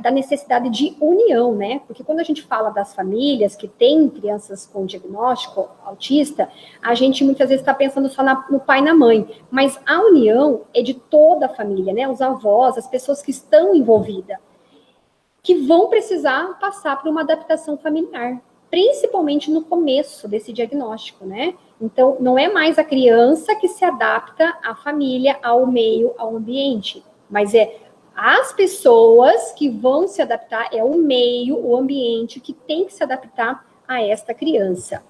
da necessidade de união, né? Porque quando a gente fala das famílias que têm crianças com diagnóstico autista, a gente muitas vezes está pensando só no pai e na mãe, mas a união é de toda a família, né? Os avós, as pessoas que estão envolvidas, que vão precisar passar por uma adaptação familiar, principalmente no começo desse diagnóstico, né? Então, não é mais a criança que se adapta à família, ao meio, ao ambiente, mas as pessoas que vão se adaptar, é o meio, o ambiente que tem que se adaptar a esta criança.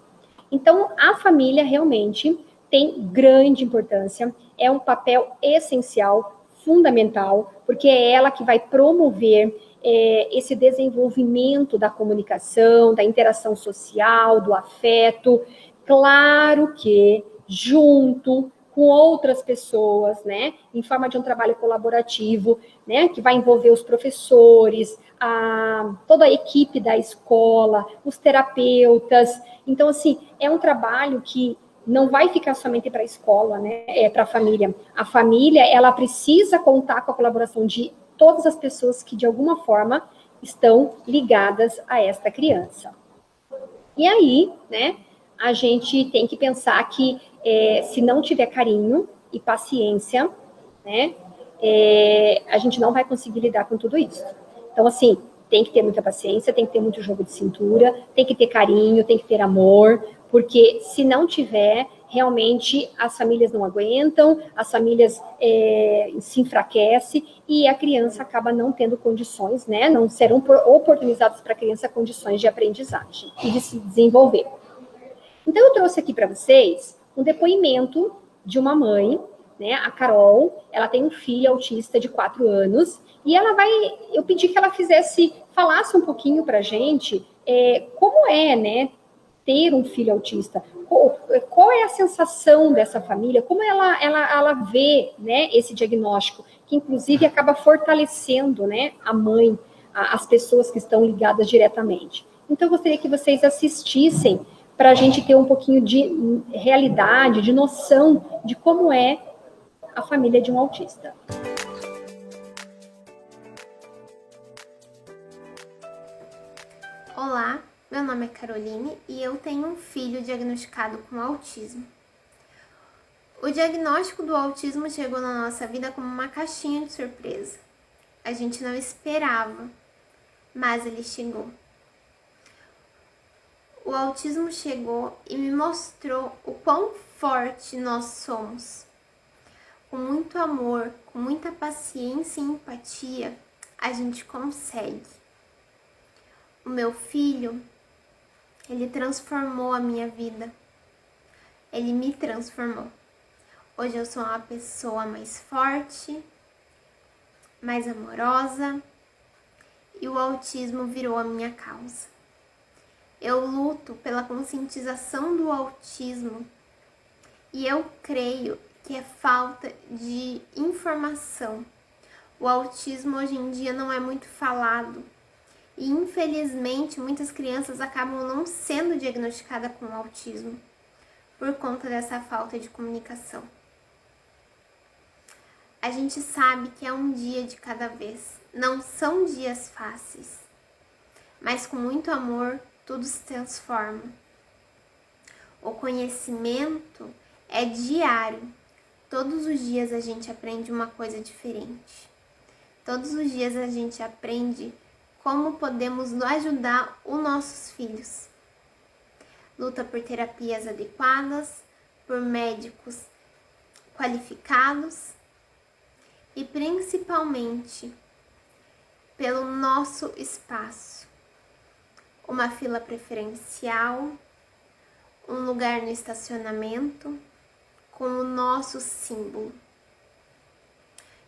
Então, a família realmente tem grande importância, é um papel essencial, fundamental, porque é ela que vai promover esse desenvolvimento da comunicação, da interação social, do afeto. Claro que junto com outras pessoas, né, em forma de um trabalho colaborativo, né, que vai envolver os professores, toda a equipe da escola, os terapeutas. Então, assim, é um trabalho que não vai ficar somente para a escola, né, para a família. A família, ela precisa contar com a colaboração de todas as pessoas que, de alguma forma, estão ligadas a esta criança. E aí, né, a gente tem que pensar que se não tiver carinho e paciência, né, a gente não vai conseguir lidar com tudo isso. Então, assim, tem que ter muita paciência, tem que ter muito jogo de cintura, tem que ter carinho, tem que ter amor, porque se não tiver, realmente as famílias não aguentam, as famílias se enfraquecem e a criança acaba não tendo condições, né? Não serão oportunizadas para a criança condições de aprendizagem e de se desenvolver. Então, eu trouxe aqui para vocês um depoimento de uma mãe, né? A Carol, ela tem um filho autista de 4 anos e eu pedi que ela falasse um pouquinho para a gente como é, né? Ter um filho autista, qual é a sensação dessa família, como ela vê, né, esse diagnóstico, que inclusive acaba fortalecendo, né, a mãe, as pessoas que estão ligadas diretamente. Então, eu gostaria que vocês assistissem para a gente ter um pouquinho de realidade, de noção de como é a família de um autista. Olá, meu nome é Caroline e eu tenho um filho diagnosticado com autismo. O diagnóstico do autismo chegou na nossa vida como uma caixinha de surpresa. A gente não esperava, mas ele chegou. O autismo chegou e me mostrou o quão forte nós somos. Com muito amor, com muita paciência e empatia, a gente consegue. O meu filho, ele transformou a minha vida. Ele me transformou. Hoje eu sou uma pessoa mais forte, mais amorosa, e o autismo virou a minha causa. Eu luto pela conscientização do autismo e eu creio que é falta de informação. O autismo hoje em dia não é muito falado e, infelizmente, muitas crianças acabam não sendo diagnosticadas com autismo por conta dessa falta de comunicação. A gente sabe que é um dia de cada vez, não são dias fáceis, mas com muito amor tudo se transforma. O conhecimento é diário, todos os dias a gente aprende uma coisa diferente, todos os dias a gente aprende como podemos ajudar os nossos filhos. Luta por terapias adequadas, por médicos qualificados e principalmente pelo nosso espaço. Uma fila preferencial, um lugar no estacionamento com o nosso símbolo.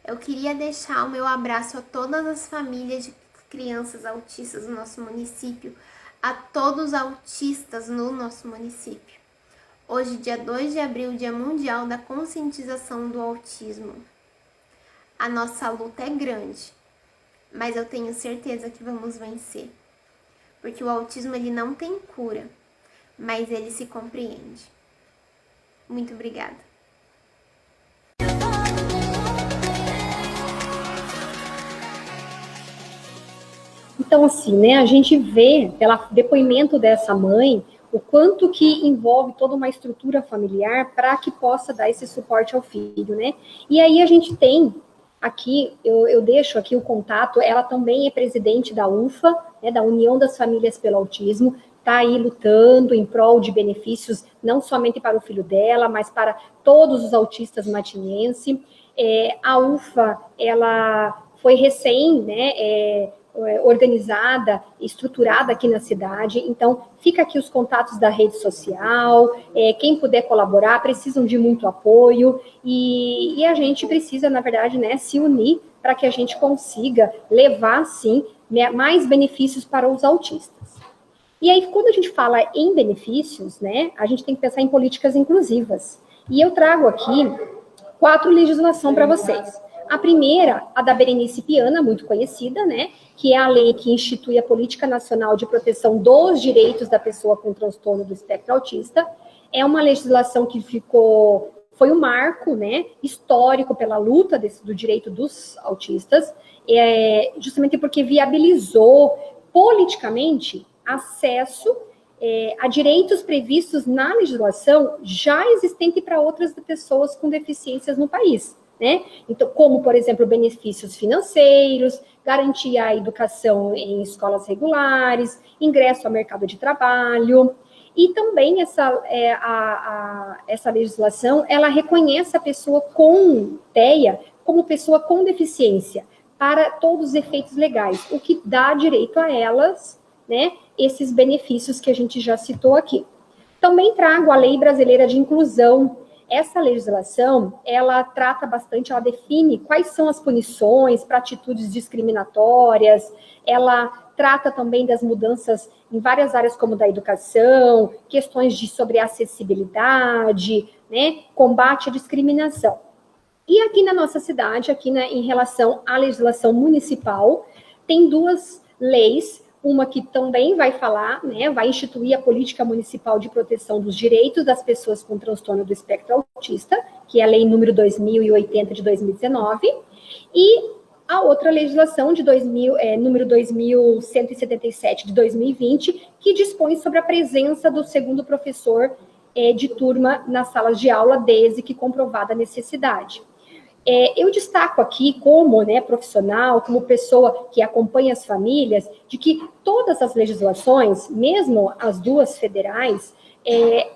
Eu queria deixar o meu abraço a todas as famílias de crianças autistas do nosso município, a todos os autistas no nosso município. Hoje, dia 2 de abril, Dia Mundial da Conscientização do Autismo. A nossa luta é grande, mas eu tenho certeza que vamos vencer. Porque o autismo ele não tem cura, mas ele se compreende. Muito obrigada. Então, assim, né, a gente vê, pelo depoimento dessa mãe, o quanto que envolve toda uma estrutura familiar para que possa dar esse suporte ao filho, né? E aí a gente tem aqui, eu deixo aqui o contato, ela também é presidente da UFA, né, da União das Famílias pelo Autismo, está aí lutando em prol de benefícios, não somente para o filho dela, mas para todos os autistas matinenses. A UFA, ela foi recém, né, organizada, estruturada aqui na cidade, então fica aqui os contatos da rede social, quem puder colaborar, precisam de muito apoio, e a gente precisa, na verdade, né, se unir para que a gente consiga levar, sim, né, mais benefícios para os autistas. E aí, quando a gente fala em benefícios, né, a gente tem que pensar em políticas inclusivas. E eu trago aqui 4 legislações para vocês. A primeira, a da Berenice Piana, muito conhecida, né, que é a lei que institui a Política Nacional de Proteção dos Direitos da Pessoa com Transtorno do Espectro Autista. É uma legislação que foi um marco, né, histórico pela luta do direito dos autistas, justamente porque viabilizou politicamente acesso a direitos previstos na legislação já existente para outras pessoas com deficiências no país, né? Então, como, por exemplo, benefícios financeiros, garantia a educação em escolas regulares, ingresso ao mercado de trabalho. E também essa legislação, ela reconhece a pessoa com TEA como pessoa com deficiência para todos os efeitos legais, o que dá direito a elas, né, esses benefícios que a gente já citou aqui. Também trago a Lei Brasileira de Inclusão. Essa legislação, ela trata bastante, ela define quais são as punições para atitudes discriminatórias, ela trata também das mudanças em várias áreas, como da educação, questões sobre acessibilidade, né, combate à discriminação. E aqui na nossa cidade, aqui, né, em relação à legislação municipal, tem 2 leis, uma que também vai falar, né, vai instituir a Política Municipal de Proteção dos Direitos das Pessoas com Transtorno do Espectro Autista, que é a Lei número 2080 de 2019, e a outra legislação de número 2177 de 2020, que dispõe sobre a presença do segundo professor de turma nas salas de aula, desde que comprovada a necessidade. Eu destaco aqui como, né, profissional, como pessoa que acompanha as famílias, de que todas as legislações, mesmo as 2 federais,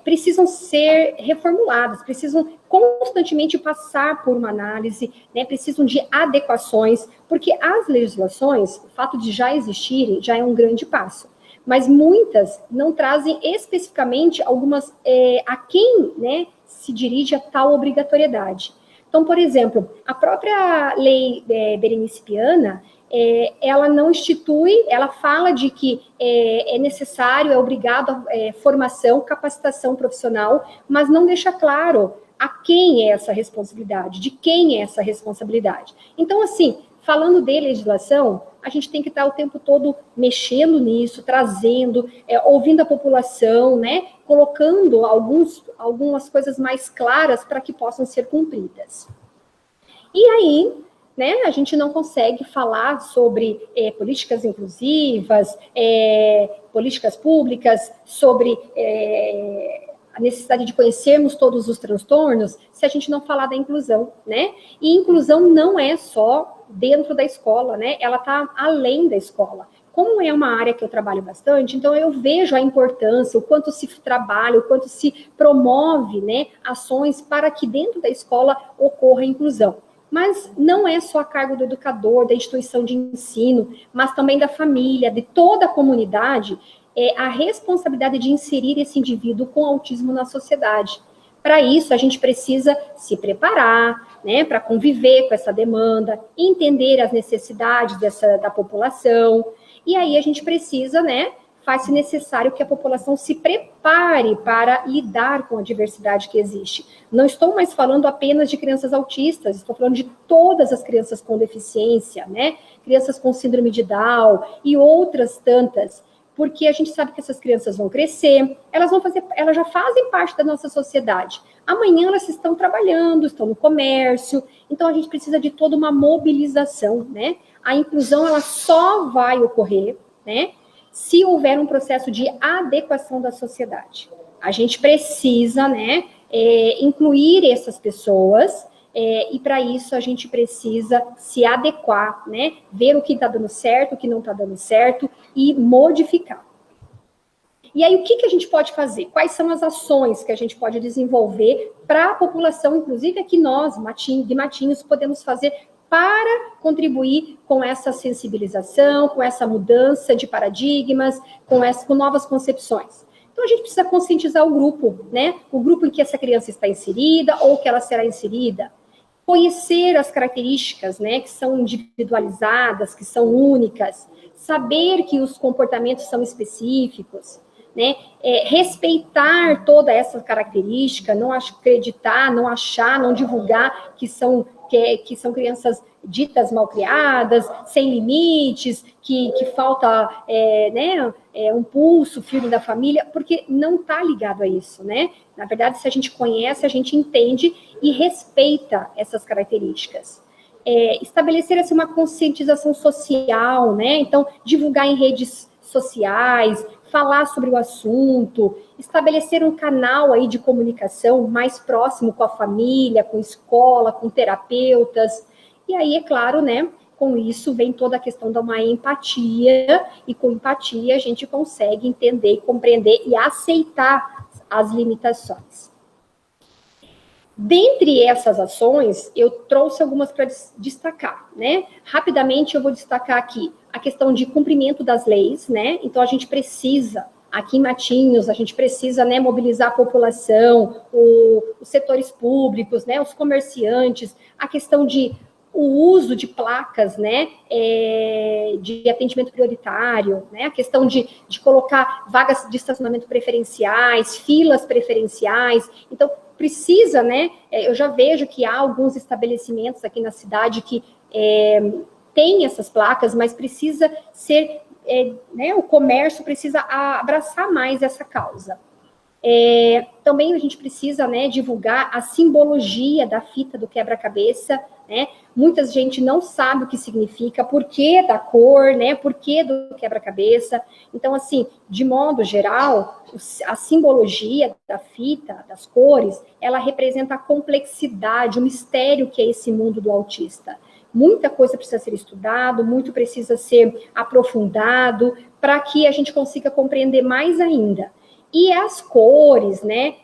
precisam ser reformuladas, precisam constantemente passar por uma análise, né, precisam de adequações, porque as legislações, o fato de já existirem, já é um grande passo. Mas muitas não trazem especificamente algumas a quem, né, se dirige a tal obrigatoriedade. Então, por exemplo, a própria lei Berenice Piana, ela não institui, ela fala de que é necessário, é obrigado a formação, capacitação profissional, mas não deixa claro a quem é essa responsabilidade, de quem é essa responsabilidade. Então, assim, falando de legislação, a gente tem que estar o tempo todo mexendo nisso, trazendo, ouvindo a população, né, colocando algumas coisas mais claras para que possam ser cumpridas. E aí, né, a gente não consegue falar sobre políticas inclusivas, políticas públicas, sobre a necessidade de conhecermos todos os transtornos, se a gente não falar da inclusão, né? E inclusão não é só dentro da escola, né? Ela está além da escola. Como é uma área que eu trabalho bastante, então eu vejo a importância, o quanto se trabalha, o quanto se promove, né, ações para que dentro da escola ocorra a inclusão. Mas não é só a cargo do educador, da instituição de ensino, mas também da família, de toda a comunidade, a responsabilidade de inserir esse indivíduo com autismo na sociedade. Para isso, a gente precisa se preparar, né, para conviver com essa demanda, entender as necessidades da população, e aí a gente precisa, né, faz-se necessário que a população se prepare para lidar com a diversidade que existe. Não estou mais falando apenas de crianças autistas, estou falando de todas as crianças com deficiência, né, crianças com síndrome de Down e outras tantas, porque a gente sabe que essas crianças vão crescer, elas já fazem parte da nossa sociedade. Amanhã elas estão trabalhando, estão no comércio, então a gente precisa de toda uma mobilização, né? A inclusão, ela só vai ocorrer, né, se houver um processo de adequação da sociedade. A gente precisa, né, incluir essas pessoas, e para isso a gente precisa se adequar, né, ver o que está dando certo, o que não está dando certo e modificar. E aí, o que a gente pode fazer? Quais são as ações que a gente pode desenvolver para a população, inclusive aqui nós, de Matinhos, podemos fazer para contribuir com essa sensibilização, com essa mudança de paradigmas, com novas concepções. Então, a gente precisa conscientizar o grupo, né? O grupo em que essa criança está inserida ou que ela será inserida. Conhecer as características, né, que são individualizadas, que são únicas. Saber que os comportamentos são específicos, né? Respeitar toda essa característica, não acreditar, não achar, não divulgar que são crianças ditas malcriadas, sem limites, que falta um pulso firme da família, porque não está ligado a isso, né? Na verdade, se a gente conhece, a gente entende e respeita essas características. Estabelecer assim, uma conscientização social, né? Então, divulgar em redes sociais, falar sobre o assunto, estabelecer um canal aí de comunicação mais próximo com a família, com a escola, com terapeutas. E aí, é claro, né, com isso vem toda a questão da uma empatia, e com empatia a gente consegue entender, compreender e aceitar as limitações. Dentre essas ações, eu trouxe algumas para destacar, né? Rapidamente eu vou destacar aqui a questão de cumprimento das leis, né? Então a gente precisa, aqui em Matinhos, a gente precisa, né, mobilizar a população, os setores públicos, né, os comerciantes, a questão de o uso de placas, né, de atendimento prioritário, né, a questão de colocar vagas de estacionamento preferenciais, filas preferenciais. Então, precisa, né, eu já vejo que há alguns estabelecimentos aqui na cidade que têm essas placas, mas precisa ser, né, o comércio precisa abraçar mais essa causa. Também a gente precisa, né, divulgar a simbologia da fita do quebra-cabeça, né? Muita gente não sabe o que significa, por que da cor, né? Por que do quebra-cabeça. Então, assim, de modo geral, a simbologia da fita, das cores, ela representa a complexidade, o mistério que é esse mundo do autista. Muita coisa precisa ser estudado, muito precisa ser aprofundado, para que a gente consiga compreender mais ainda. E as cores, né,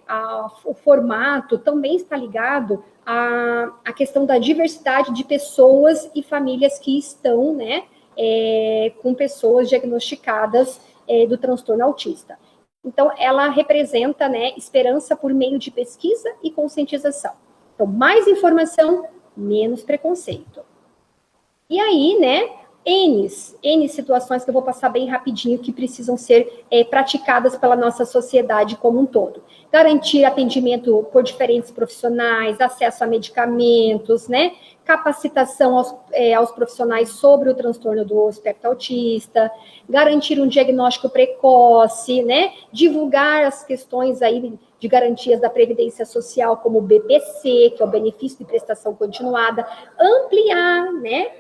o formato também está ligado à questão da diversidade de pessoas e famílias que estão, né, com pessoas diagnosticadas do transtorno autista. Então, ela representa, né, esperança por meio de pesquisa e conscientização. Então, mais informação, menos preconceito. E aí, né, N situações que eu vou passar bem rapidinho que precisam ser praticadas pela nossa sociedade como um todo. Garantir atendimento por diferentes profissionais, acesso a medicamentos, né? Capacitação aos profissionais sobre o transtorno do espectro autista, garantir um diagnóstico precoce, né? Divulgar as questões aí de garantias da Previdência Social, como o BPC, que é o benefício de prestação continuada, ampliar, né?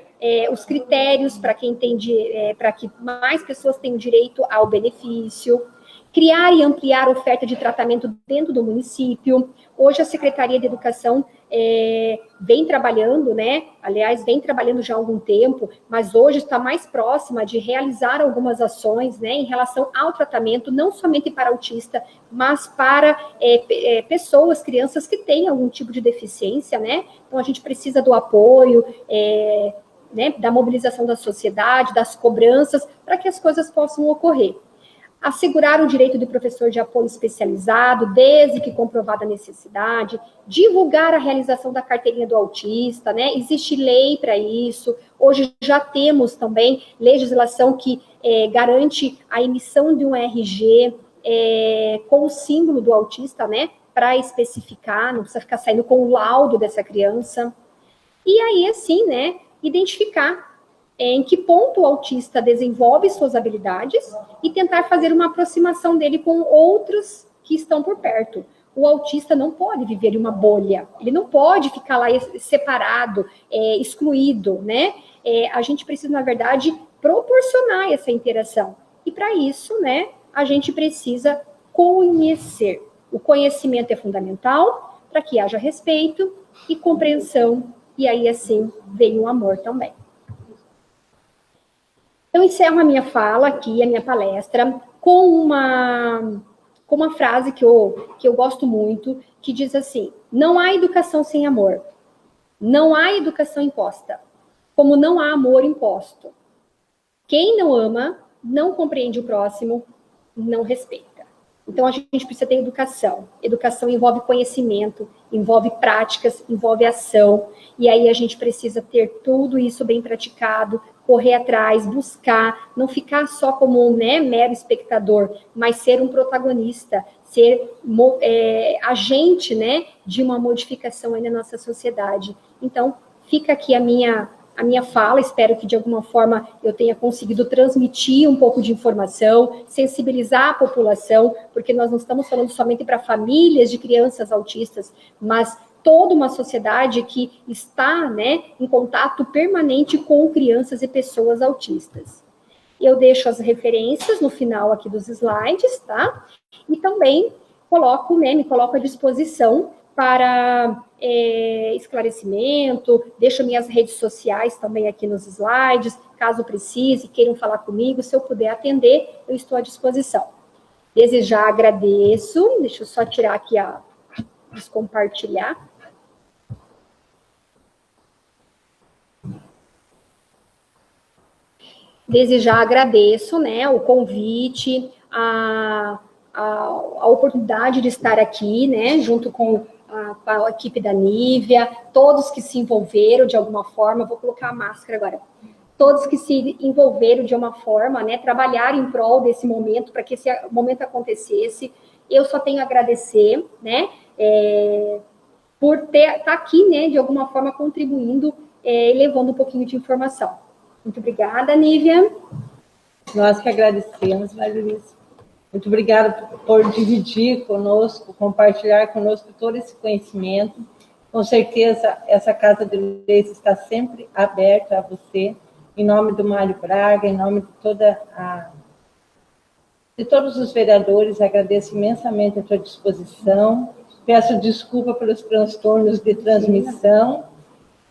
Os critérios para quem tem para que mais pessoas tenham direito ao benefício, criar e ampliar a oferta de tratamento dentro do município. Hoje a Secretaria de Educação vem trabalhando, né? Aliás, vem trabalhando já há algum tempo, mas hoje está mais próxima de realizar algumas ações, né, em relação ao tratamento, não somente para autista, mas para pessoas, crianças que têm algum tipo de deficiência, né? Então a gente precisa do apoio, né, da mobilização da sociedade, das cobranças, para que as coisas possam ocorrer. Assegurar o direito de professor de apoio especializado, desde que comprovada a necessidade, divulgar a realização da carteirinha do autista, né? Existe lei para isso. Hoje já temos também legislação que garante a emissão de um RG com o símbolo do autista, né? Para especificar, não precisa ficar saindo com o laudo dessa criança. E aí, assim, né? Identificar em que ponto o autista desenvolve suas habilidades e tentar fazer uma aproximação dele com outros que estão por perto. O autista não pode viver em uma bolha, ele não pode ficar lá separado, excluído, né? A gente precisa, na verdade, proporcionar essa interação. E para isso, né, a gente precisa conhecer. O conhecimento é fundamental para que haja respeito e compreensão, e aí, assim, vem o amor também. Eu encerro a minha fala aqui, a minha palestra, com uma frase que eu gosto muito, que diz assim: não há educação sem amor, não há educação imposta, como não há amor imposto. Quem não ama, não compreende o próximo, não respeita. Então, a gente precisa ter educação. Educação envolve conhecimento, envolve práticas, envolve ação. E aí a gente precisa ter tudo isso bem praticado, correr atrás, buscar, não ficar só como um mero espectador, mas ser um protagonista, ser agente, né, de uma modificação aí na nossa sociedade. Então, fica aqui a minha fala, espero que de alguma forma eu tenha conseguido transmitir um pouco de informação, sensibilizar a população, porque nós não estamos falando somente para famílias de crianças autistas, mas toda uma sociedade que está, né, em contato permanente com crianças e pessoas autistas. Eu deixo as referências no final aqui dos slides, tá? E também me coloco à disposição para esclarecimento, deixo minhas redes sociais também aqui nos slides, caso precise, queiram falar comigo, se eu puder atender, eu estou à disposição. Desde já agradeço, deixa eu só tirar aqui descompartilhar. Desde já agradeço, né, o convite, a oportunidade de estar aqui, né, junto com a equipe da Nívia, todos que se envolveram de alguma forma, vou colocar a máscara agora, todos que se envolveram de uma forma, né, trabalharam em prol desse momento, para que esse momento acontecesse. Eu só tenho a agradecer, né, por estar aqui, né, de alguma forma contribuindo e levando um pouquinho de informação. Muito obrigada, Nívia. Nós que agradecemos, Marilisa. Muito obrigada por dividir conosco, compartilhar conosco todo esse conhecimento. Com certeza, essa Casa de Leis está sempre aberta a você. Em nome do Mário Braga, em nome de todos os vereadores, agradeço imensamente a sua disposição. Peço desculpa pelos transtornos de transmissão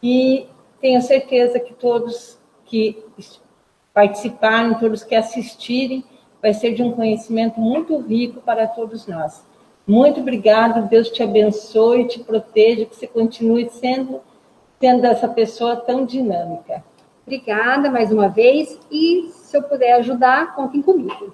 e tenho certeza que todos que participarem, todos que assistirem, vai ser de um conhecimento muito rico para todos nós. Muito obrigado, Deus te abençoe, te proteja, que você continue sendo essa pessoa tão dinâmica. Obrigada mais uma vez, e se eu puder ajudar, contem comigo.